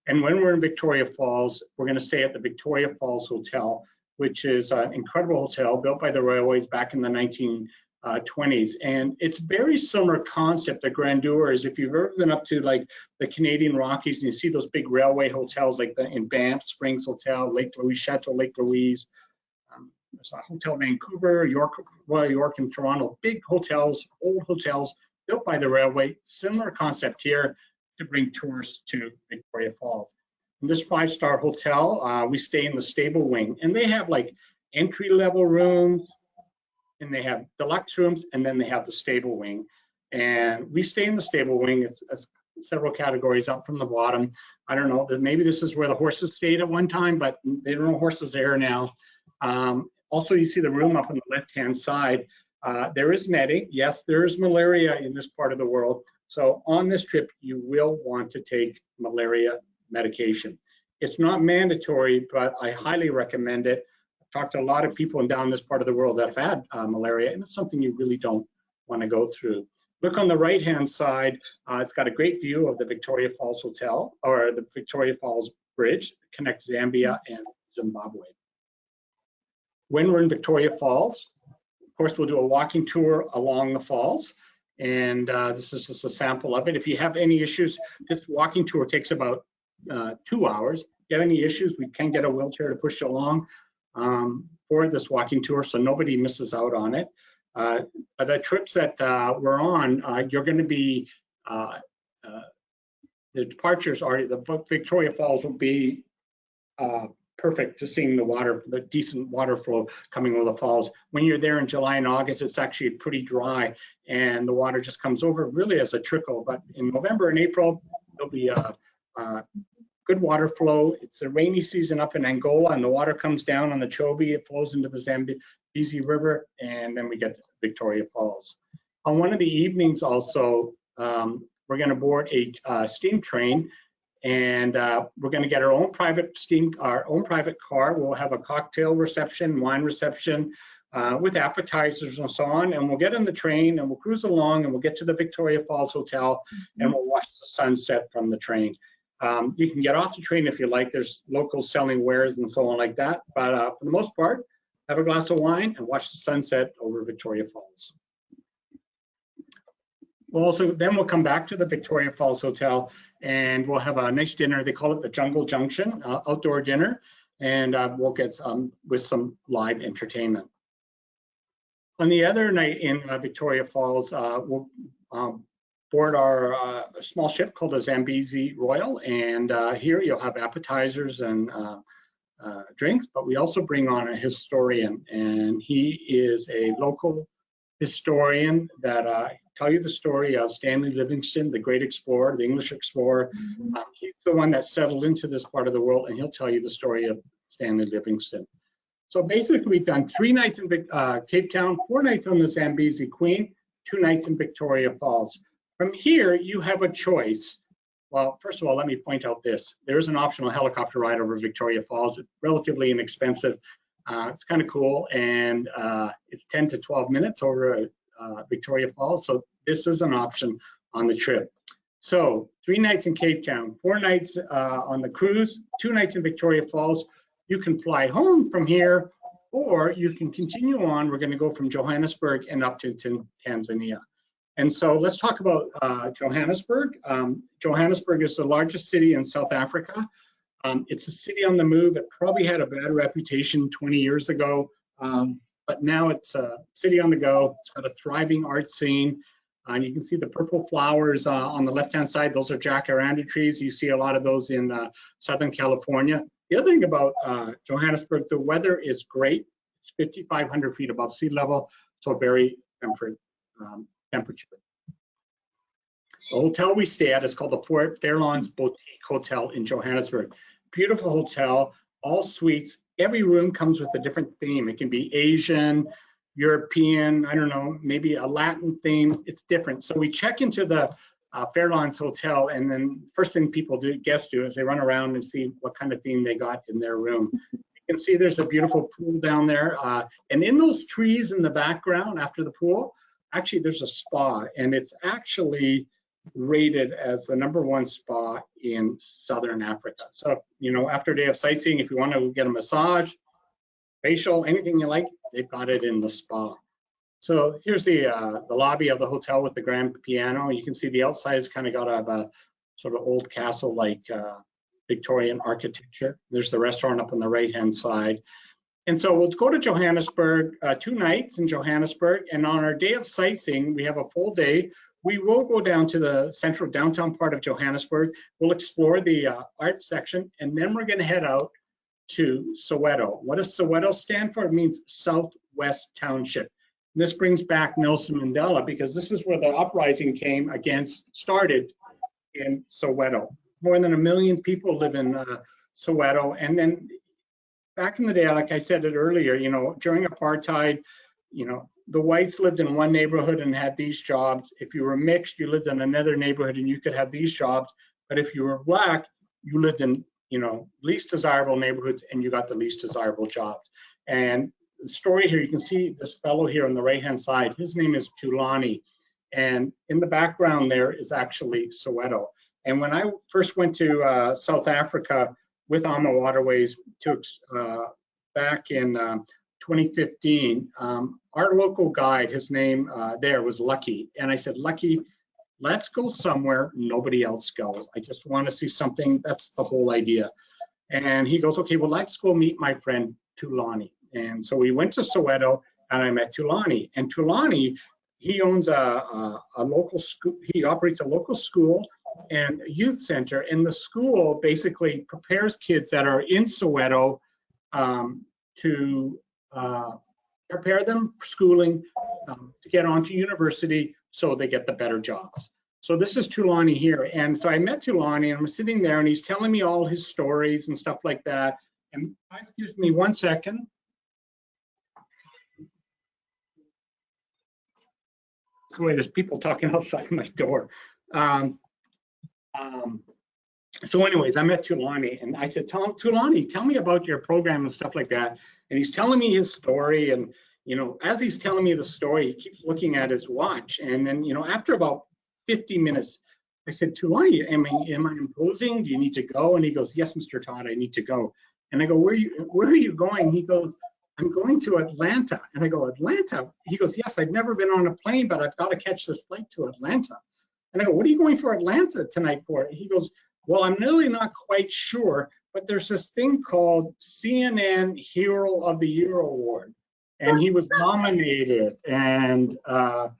[SPEAKER 1] And when we're in Victoria Falls, we're going to stay at the Victoria Falls Hotel, which is an incredible hotel built by the railways back in the 1920s. And it's very similar concept. The grandeur is, if you've ever been up to like the Canadian Rockies and you see those big railway hotels like in Banff Springs Hotel, Lake Louise, Chateau Lake Louise, there's a Hotel Vancouver, Royal York in Toronto, big hotels, old hotels built by the railway. Similar concept here to bring tourists to Victoria Falls. In this 5-star hotel, we stay in the stable wing, and they have like entry-level rooms, and they have deluxe rooms, and then they have the stable wing. And we stay in the stable wing. It's several categories up from the bottom. I don't know, maybe this is where the horses stayed at one time, but there are no horses there now. Also, you see the room up on the left-hand side. There is netting. Yes, there is malaria in this part of the world. So on this trip, you will want to take malaria medication. It's not mandatory, but I highly recommend it. I've talked to a lot of people down this part of the world that have had malaria, and it's something you really don't want to go through. Look on the right-hand side. It's got a great view of the Victoria Falls Hotel, or the Victoria Falls Bridge that connects Zambia and Zimbabwe. When we're in Victoria Falls, of course, we'll do a walking tour along the falls. And this is just a sample of it. If you have any issues, this walking tour takes about 2 hours. If you have any issues, we can get a wheelchair to push you along for this walking tour, so nobody misses out on it. The trips that we're on, you're going to be, the departures are, the Victoria Falls will be perfect to seeing the water, the decent water flow coming over the falls. When you're there in July and August, it's actually pretty dry and the water just comes over really as a trickle. But in November and April, there'll be a good water flow. It's the rainy season up in Angola and the water comes down on the Chobe. It flows into the Zambezi River and then we get to Victoria Falls. On one of the evenings also, we're going to board a steam train. And we're going to get our own private car. We'll have a cocktail reception, wine reception with appetizers and so on. And we'll get on the train and we'll cruise along and we'll get to the Victoria Falls Hotel and we'll watch the sunset from the train. You can get off the train if you like. There's locals selling wares and so on like that. But for the most part, have a glass of wine and watch the sunset over Victoria Falls. Then we'll come back to the Victoria Falls Hotel and we'll have a nice dinner. They call it the Jungle Junction, outdoor dinner, and we'll get with some live entertainment. On the other night in Victoria Falls, we'll board our small ship called the Zambezi Royal, and here you'll have appetizers and drinks, but we also bring on a historian, and he is a local historian that tell you the story of Stanley Livingstone, the great explorer, the English explorer. He's the one that settled into this part of the world, and he'll tell you the story of Stanley Livingstone. So basically, we've done 3 nights in Cape Town, 4 nights on the Zambezi Queen, 2 nights in Victoria Falls. From here, you have a choice. Well, first of all, let me point out this. There is an optional helicopter ride over Victoria Falls. It's relatively inexpensive. It's kind of cool, and it's 10 to 12 minutes over Victoria Falls. So this is an option on the trip. So 3 nights in Cape Town, 4 nights on the cruise, 2 nights in Victoria Falls. You can fly home from here, or you can continue on. We're going to go from Johannesburg and up to Tanzania. And so let's talk about Johannesburg. Johannesburg is the largest city in South Africa. It's a city on the move. It probably had a bad reputation 20 years ago, but now it's a city on the go. It's got a thriving art scene. And you can see the purple flowers on the left-hand side. Those are jacaranda trees. You see a lot of those in Southern California. The other thing about Johannesburg, the weather is great. It's 5,500 feet above sea level, so very temperate temperature. The hotel we stay at is called the Fairlawns Boutique Hotel in Johannesburg. Beautiful hotel, all suites. Every room comes with a different theme. It can be Asian, European, I don't know, maybe a Latin theme. It's different. So we check into the Fairlawns Hotel, and then first thing guests do is they run around and see what kind of theme they got in their room. You can see there's a beautiful pool down there, and in those trees in the background after the pool, actually there's a spa, and it's actually rated as the #1 spa in Southern Africa. So, you know, after a day of sightseeing, if you want to get a massage, facial, anything you like, they've got it in the spa. So here's the lobby of the hotel with the grand piano. You can see the outside has kind of got a sort of old castle-like Victorian architecture. There's the restaurant up on the right-hand side. And so we'll go to Johannesburg, 2 nights in Johannesburg. And on our day of sightseeing, we have a full day. We will go down to the central downtown part of Johannesburg. We'll explore the art section, and then we're going to head out to Soweto. What does Soweto stand for? It means Southwest Township. And this brings back Nelson Mandela, because this is where the uprising started in Soweto. More than 1 million people live in Soweto. And then back in the day, like I said it earlier, you know, during apartheid, you know, the whites lived in one neighborhood and had these jobs. If you were mixed, you lived in another neighborhood and you could have these jobs. But if you were black, you lived in, you know, least desirable neighborhoods and you got the least desirable jobs. And the story here, you can see this fellow here on the right-hand side. His name is Tulani. And in the background there is actually Soweto. And when I first went to South Africa with Alma Waterways back in 2015, our local guide, his name there was Lucky. And I said, Lucky, let's go somewhere nobody else goes. I just want to see something. That's the whole idea. And he goes, okay, well, let's go meet my friend Tulani. And so we went to Soweto and I met Tulani. And Tulani, he owns a local school. He operates a local school and a youth center. And the school basically prepares kids that are in Soweto to prepare them for schooling to get onto university so they get the better jobs. So this is Tulani here. And so I met Tulani and I'm sitting there and he's telling me all his stories and stuff like that. And excuse me 1 second. So wait, there's people talking outside my door. So anyways, I met Tulani and I said, Tulani, tell me about your program and stuff like that. And he's telling me his story. And, you know, as he's telling me the story, he keeps looking at his watch. And then, you know, after about 50 minutes, I said, Tulani, am I imposing? Do you need to go? And he goes, yes, Mr. Todd, I need to go. And I go, where are you going? He goes, I'm going to Atlanta. And I go, Atlanta? He goes, yes, I've never been on a plane, but I've got to catch this flight to Atlanta. And I go, what are you going for Atlanta tonight for? He goes, well, I'm really not quite sure, but there's this thing called CNN Hero of the Year Award. And he was nominated. And so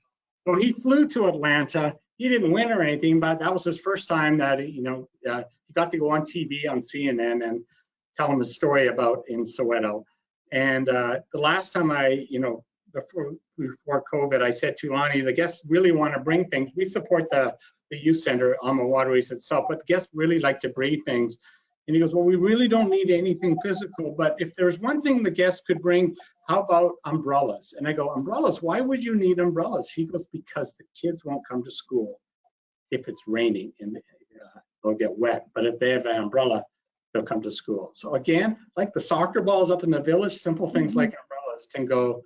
[SPEAKER 1] he flew to Atlanta. He didn't win or anything, but that was his first time that, you know, he got to go on TV on CNN and tell him a story about in Soweto. And the last time I, you know, before COVID, I said to Lonnie, the guests really want to bring things. We support the youth center, Alma Waterways itself, but the guests really like to bring things. And he goes, well, we really don't need anything physical, but if there's one thing the guests could bring, how about umbrellas? And I go, umbrellas? Why would you need umbrellas? He goes, because the kids won't come to school if it's raining and they'll get wet. But if they have an umbrella, they'll come to school. So again, like the soccer balls up in the village, simple things like umbrellas can go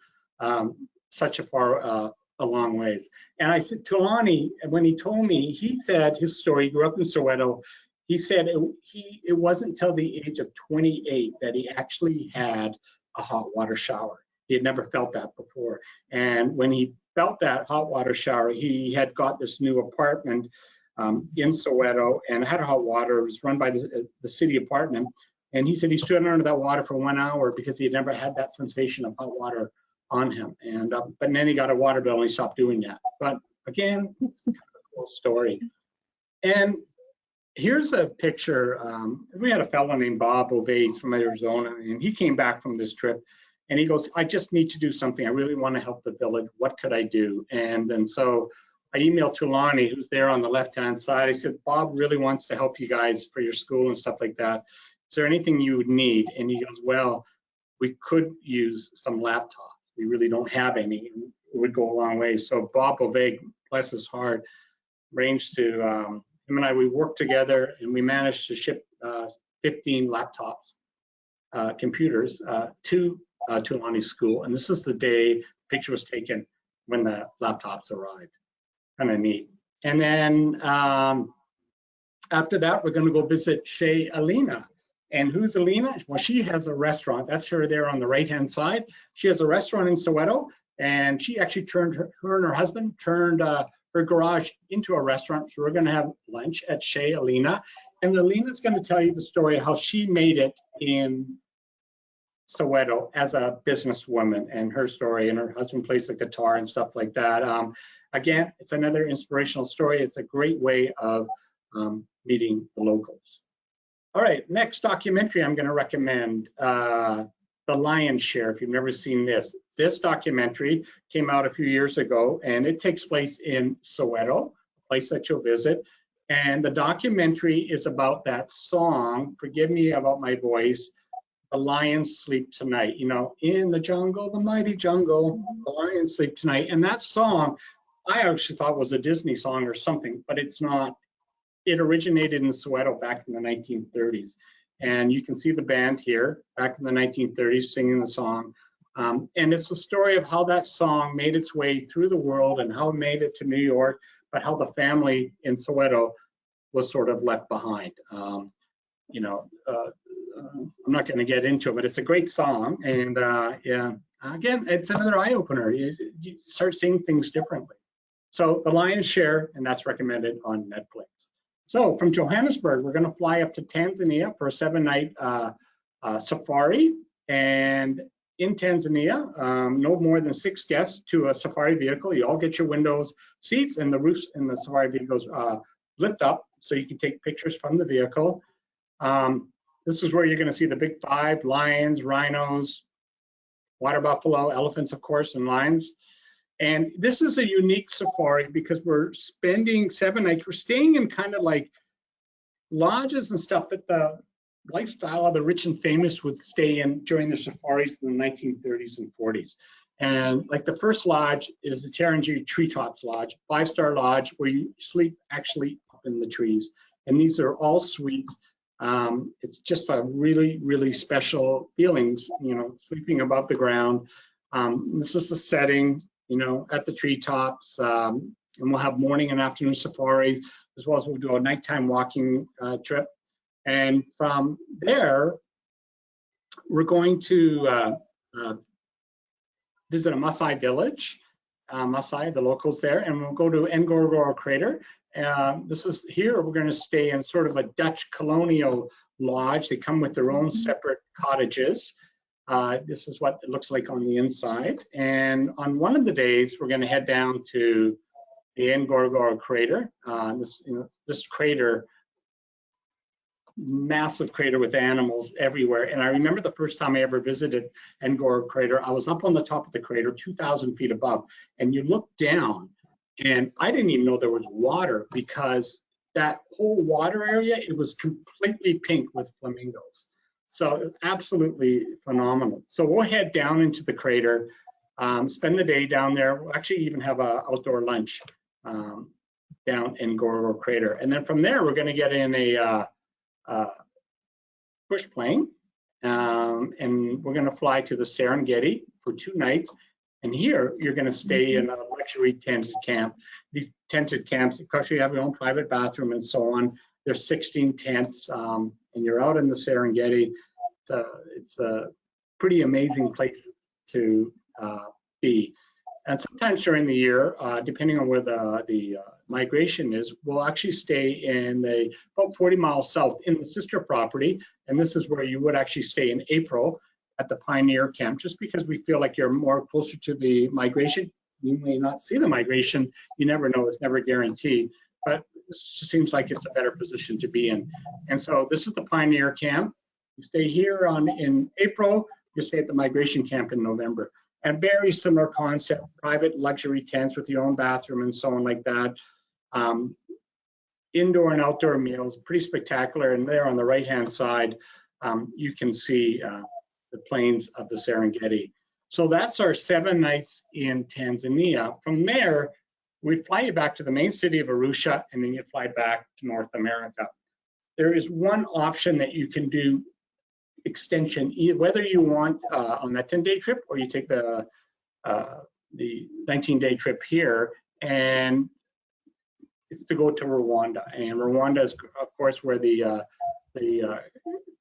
[SPEAKER 1] such a long ways. And I said to Lonnie, when he told me, he said his story, he grew up in Soweto. He said it wasn't until the age of 28 that he actually had a hot water shower. He had never felt that before. And when he felt that hot water shower, he had got this new apartment in Soweto and had hot water. It was run by the city apartment. And he said he stood under that water for 1 hour because he had never had that sensation of hot water on him. And but then he got a water bill and he stopped doing that. But again, it's kind of a cool story. And here's a picture. We had a fellow named Bob Ovace from Arizona, and he came back from this trip. And he goes, I just need to do something. I really want to help the village. What could I do? And so I emailed to Lonnie, who's there on the left-hand side. I said, Bob really wants to help you guys for your school and stuff like that. Is there anything you would need? And he goes, well, we could use some laptops. We really don't have any. It would go a long way. So Bob Oveg, bless his heart, arranged to, him and I, we worked together and we managed to ship 15 laptops, computers to Lonnie's school. And this is the day the picture was taken when the laptops arrived. Kind of neat. And then after that, we're going to go visit Shay Alina. And who's Alina? Well, she has a restaurant. That's her there on the right-hand side. She has a restaurant in Soweto, and she actually turned her and her husband turned her garage into a restaurant. So we're going to have lunch at Shay Alina. And Alina's going to tell you the story of how she made it in Soweto as a businesswoman, and her story, and her husband plays the guitar and stuff like that. Again, it's another inspirational story. It's a great way of meeting the locals. All right, next documentary I'm going to recommend, The Lion's Share. If you've never seen this, this documentary came out a few years ago, and it takes place in Soweto, a place that you'll visit. And the documentary is about that song, forgive me about my voice, The Lions Sleep Tonight. You know, in the jungle, the mighty jungle, the lions sleep tonight. And that song, I actually thought was a Disney song or something, but it's not. It originated in Soweto back in the 1930s. And you can see the band here back in the 1930s singing the song. And it's the story of how that song made its way through the world and how it made it to New York, but how the family in Soweto was sort of left behind. You know, I'm not going to get into it, but it's a great song. And yeah, again, it's another eye opener. You start seeing things differently. So The Lion's Share, and that's recommended on Netflix. So from Johannesburg, we're going to fly up to Tanzania for a 7-night safari. And in Tanzania, no more than 6 guests to a safari vehicle. You all get your windows seats, and the roofs in the safari vehicles lift up so you can take pictures from the vehicle. This is where you're going to see the big 5: lions, rhinos, water buffalo, elephants, of course, and lions. And this is a unique safari because we're spending 7 nights. We're staying in kind of like lodges and stuff that the lifestyle of the rich and famous would stay in during the safaris in the 1930s and 40s. And like the first lodge is the Tarangire Treetops Lodge, 5-star lodge where you sleep actually up in the trees. And these are all suites. It's just a really, really special feelings, you know, sleeping above the ground. This is the setting, you know, at the treetops, and we'll have morning and afternoon safaris, as well as we'll do a nighttime walking trip. And from there, we're going to visit a Maasai village, Maasai, the locals there, and we'll go to Ngorongoro Crater. This is here, we're going to stay in sort of a Dutch colonial lodge. They come with their own separate cottages. This is what it looks like on the inside. And on one of the days, we're going to head down to the Ngorongoro Crater. This crater massive crater with animals everywhere. And I remember the first time I ever visited Ngor crater, I was up on the top of the crater, 2,000 feet above, and you look down, and I didn't even know there was water, because that whole water area, it was completely pink with flamingos. So it was absolutely phenomenal. So we'll head down into the crater, spend the day down there. We'll actually even have an outdoor lunch down in Ngor crater. And then from there, we're going to get in a bush plane, and we're going to fly to the Serengeti for 2 nights. And here you're going to stay in a luxury tented camp. These tented camps, of course, you have your own private bathroom and so on. There's 16 tents, and you're out in the Serengeti. It's a pretty amazing place to be. And sometimes during the year, depending on where the migration is, we'll actually stay in about 40 miles south in the sister property. And this is where you would actually stay in April at the Pioneer Camp, just because we feel like you're more closer to the migration. You may not see the migration. You never know. It's never guaranteed. But this just seems like it's a better position to be in. And so this is the Pioneer Camp. You stay here in April. You stay at the migration camp in November. And very similar concept, private luxury tents with your own bathroom and so on like that. Indoor and outdoor meals, pretty spectacular. And there on the right-hand side, you can see the plains of the Serengeti. So that's our 7 nights in Tanzania. From there, we fly you back to the main city of Arusha, and then you fly back to North America. There is one option that you can do extension, whether you want on that 10-day trip, or you take the 19-day trip here, and it's to go to Rwanda. And Rwanda is, of course, where the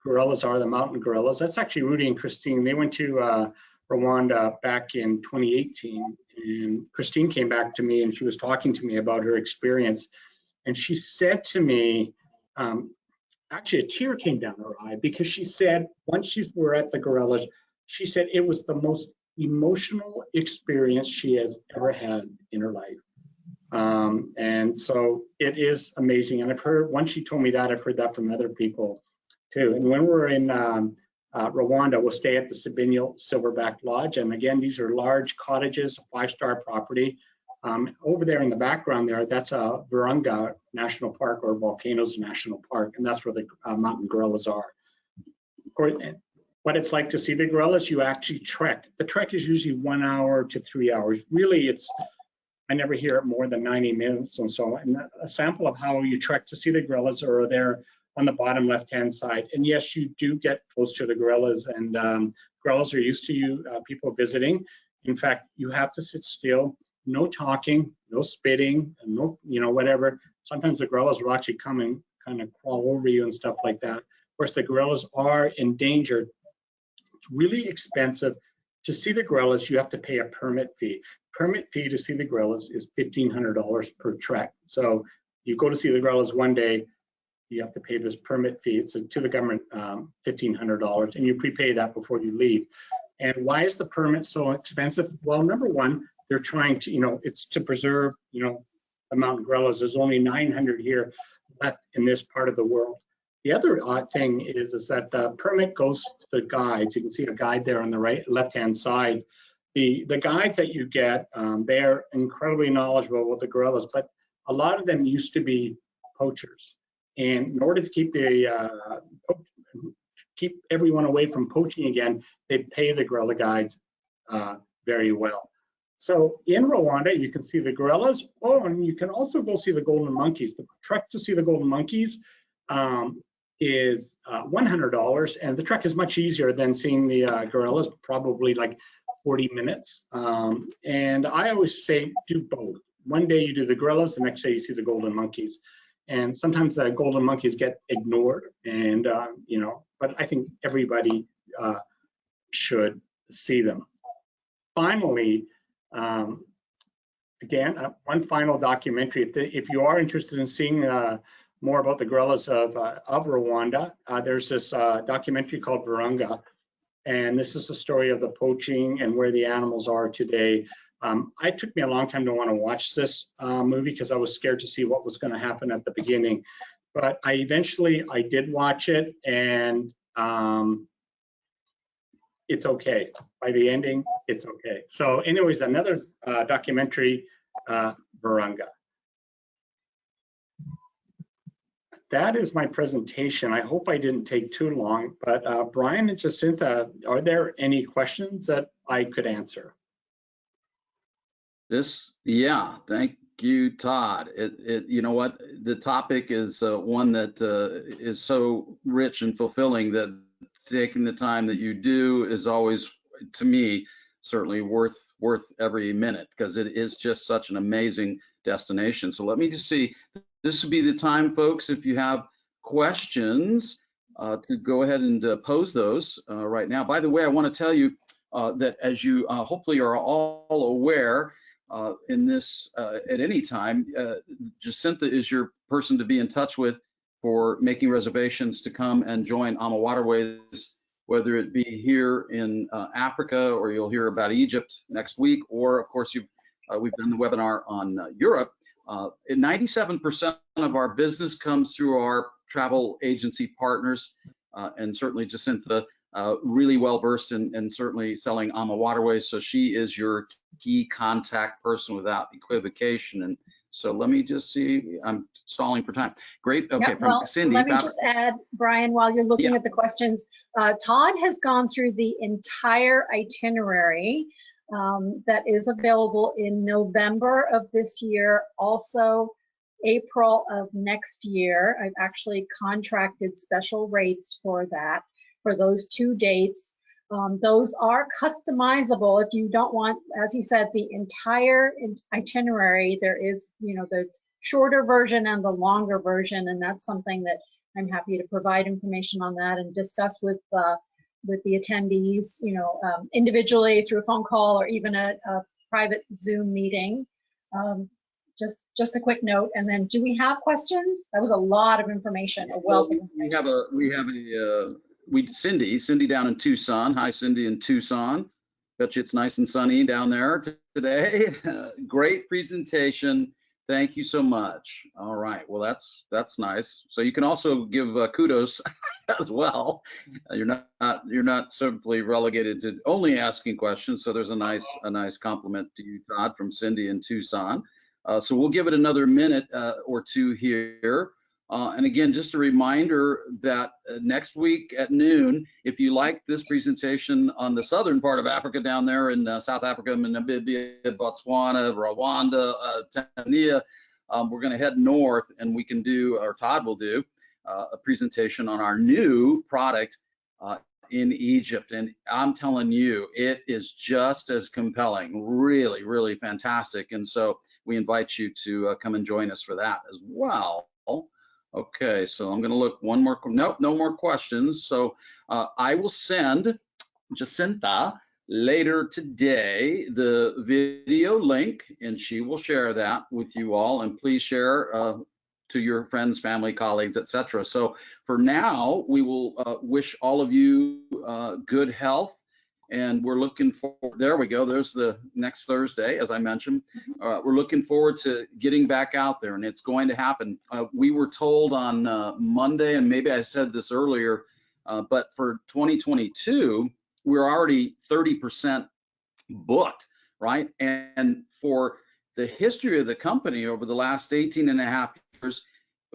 [SPEAKER 1] gorillas are, the mountain gorillas. That's actually Rudy and Christine. They went to Rwanda back in 2018, and Christine came back to me and she was talking to me about her experience. And she said to me, actually a tear came down her eye, because she said once she were at the gorillas, she said it was the most emotional experience she has ever had in her life. And so it is amazing. And I've heard, once she told me that, I've heard that from other people too. And when we're in Rwanda, we'll stay at the Sabinyo Silverback Lodge. And again, these are large cottages, a 5-star property. Over there in the background there, that's a Virunga National Park, or Volcanoes National Park, and that's where the mountain gorillas are. Of course, what it's like to see the gorillas, you actually trek. The trek is usually 1 hour to 3 hours. Really, I never hear it more than 90 minutes or so. And a sample of how you trek to see the gorillas are there on the bottom left-hand side. And yes, you do get close to the gorillas, and gorillas are used to you people visiting. In fact, you have to sit still. No talking, no spitting, and no, whatever. Sometimes the gorillas will actually come and kind of crawl over you and stuff like that. Of course, the gorillas are endangered. It's really expensive. To see the gorillas, you have to pay a permit fee. Permit fee to see the gorillas is $1,500 per trek. So you go to see the gorillas one day, you have to pay this permit fee. It's to the government, $1,500, and you prepay that before you leave. And why is the permit so expensive? Well, number one, they're trying to, it's to preserve, the mountain gorillas. There's only 900 here left in this part of the world. The other odd thing is that the permit goes to the guides. You can see a guide there on the left-hand side. The guides that you get, they're incredibly knowledgeable about the gorillas, but a lot of them used to be poachers. And in order to keep everyone away from poaching again, they pay the gorilla guides very well. So in Rwanda, you can see the gorillas. Oh, and you can also go see the golden monkeys. The trek to see the golden monkeys is $100, and the trek is much easier than seeing the gorillas, probably like 40 minutes. And I always say do both. One day you do the gorillas, the next day you see the golden monkeys. And sometimes the golden monkeys get ignored, and but I think everybody should see them. Finally, again, one final documentary. If you are interested in seeing more about the gorillas of Rwanda, there's this documentary called Virunga, and this is the story of the poaching and where the animals are today. It took me a long time to want to watch this movie, because I was scared to see what was going to happen at the beginning. but I did watch it, and it's okay. By the ending, it's okay. So anyways, another documentary, Virunga. That is my presentation. I hope I didn't take too long, but Brian and Jacinta, are there any questions that I could answer?
[SPEAKER 3] Yeah, thank you, Todd. You know what, the topic is one that is so rich and fulfilling that taking the time that you do is always, to me, certainly worth every minute, because it is just such an amazing destination. So let me just see. This would be the time, folks, if you have questions, to go ahead and pose those right now. By the way, I want to tell you that, as you hopefully are all aware, in this at any time, Jacinta is your person to be in touch with for making reservations to come and join AMA Waterways, whether it be here in Africa, or you'll hear about Egypt next week, or of course we've done the webinar on Europe. 97% of our business comes through our travel agency partners, and certainly Jacinta, really well versed in certainly selling AMA Waterways, so she is your key contact person without equivocation. And so let me just see, I'm stalling for time. Great, okay,
[SPEAKER 2] Yep,
[SPEAKER 3] from
[SPEAKER 2] well,
[SPEAKER 3] Cindy.
[SPEAKER 2] let me just add, Brian, while you're looking at the questions, Todd has gone through the entire itinerary that is available in November of this year, also April of next year. I've actually contracted special rates for that, for those 2 dates. Those are customizable if you don't want, as he said, the entire itinerary. There is, the shorter version and the longer version, and that's something that I'm happy to provide information on that and discuss with the attendees, individually through a phone call or even a private Zoom meeting. Just a quick note, and then do we have questions? That was a lot of information. A wealth of information.
[SPEAKER 3] Cindy down in Tucson. Hi, Cindy in Tucson. Bet you it's nice and sunny down there today. Great presentation. Thank you so much. All right. Well, that's nice. So you can also give kudos as well. You're not simply relegated to only asking questions. So there's a nice compliment to you, Todd, from Cindy in Tucson. So we'll give it another minute or two here. And again, just a reminder that next week at noon, if you like this presentation on the southern part of Africa down there in South Africa, Namibia, Botswana, Rwanda, Tanzania, we're going to head north, and we can do, or Todd will do, a presentation on our new product in Egypt. And I'm telling you, it is just as compelling, really, really fantastic. And so we invite you to come and join us for that as well. Okay, so I'm going to look one more. Nope, no more questions. So I will send Jacinta later today the video link, and she will share that with you all. And please share to your friends, family, colleagues, etc. So for now, we will wish all of you good health. And we're looking forward, there we go, there's the next Thursday, as I mentioned. We're looking forward to getting back out there, and it's going to happen. We were told on Monday, and maybe I said this earlier, but for 2022, we're already 30% booked, right? And for the history of the company over the last 18 and a half years,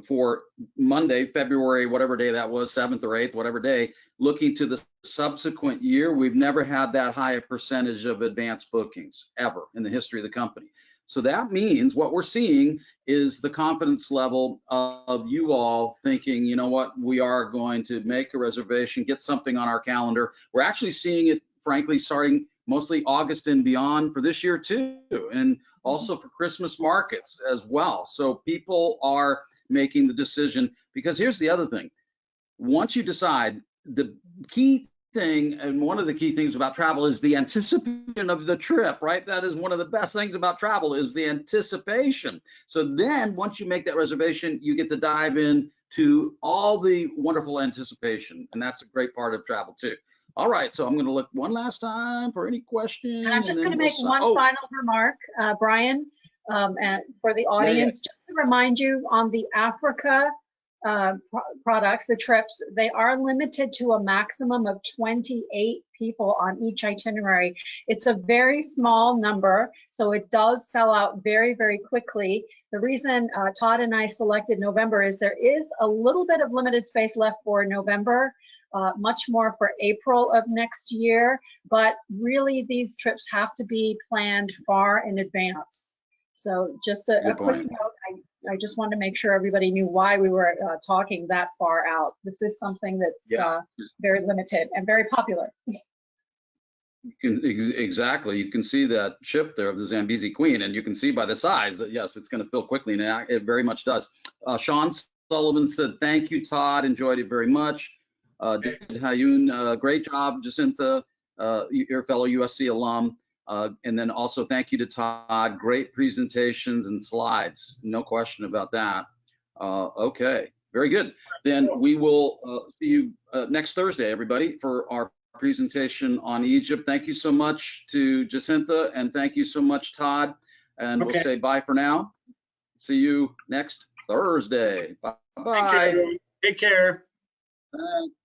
[SPEAKER 3] for Monday, February, whatever day that was, 7th or 8th, whatever day, looking to the subsequent year, we've never had that high a percentage of advanced bookings ever in the history of the company. So that means what we're seeing is the confidence level of you all thinking, you know what, we are going to make a reservation, get something on our calendar. We're actually seeing it, frankly, starting mostly August and beyond for this year too, and also for Christmas markets as well. So people are making the decision, because here's the other thing. Once you decide, the key thing, and one of the key things about travel, is the anticipation of the trip, right? That is one of the best things about travel, is the anticipation. So then once you make that reservation, you get to dive in to all the wonderful anticipation, and that's a great part of travel too. All right, so I'm going to look one last time for any questions.
[SPEAKER 2] And I'm just going to make one final remark, Brian, and for the audience, just to remind you, on the Africa products, the trips, they are limited to a maximum of 28 people on each itinerary. It's a very small number, so it does sell out very, very quickly. The reason Todd and I selected November is there is a little bit of limited space left for November, much more for April of next year, but really these trips have to be planned far in advance. So just a quick note, I just wanted to make sure everybody knew why we were talking that far out. This is something that's very limited and very popular.
[SPEAKER 3] Exactly. You can see that ship there of the Zambezi Queen, and you can see by the size that, yes, it's going to fill quickly, and it very much does. Sean Sullivan said, thank you, Todd. Enjoyed it very much. David Hayoun, great job. Jacinta, your fellow USC alum. And then also thank you to Todd. Great presentations and slides. No question about that. Okay, very good. Then we will see you next Thursday, everybody, for our presentation on Egypt. Thank you so much to Jacinta, and thank you so much, Todd. And we'll say bye for now. See you next Thursday. Bye-bye.
[SPEAKER 1] Take care.
[SPEAKER 3] Thanks.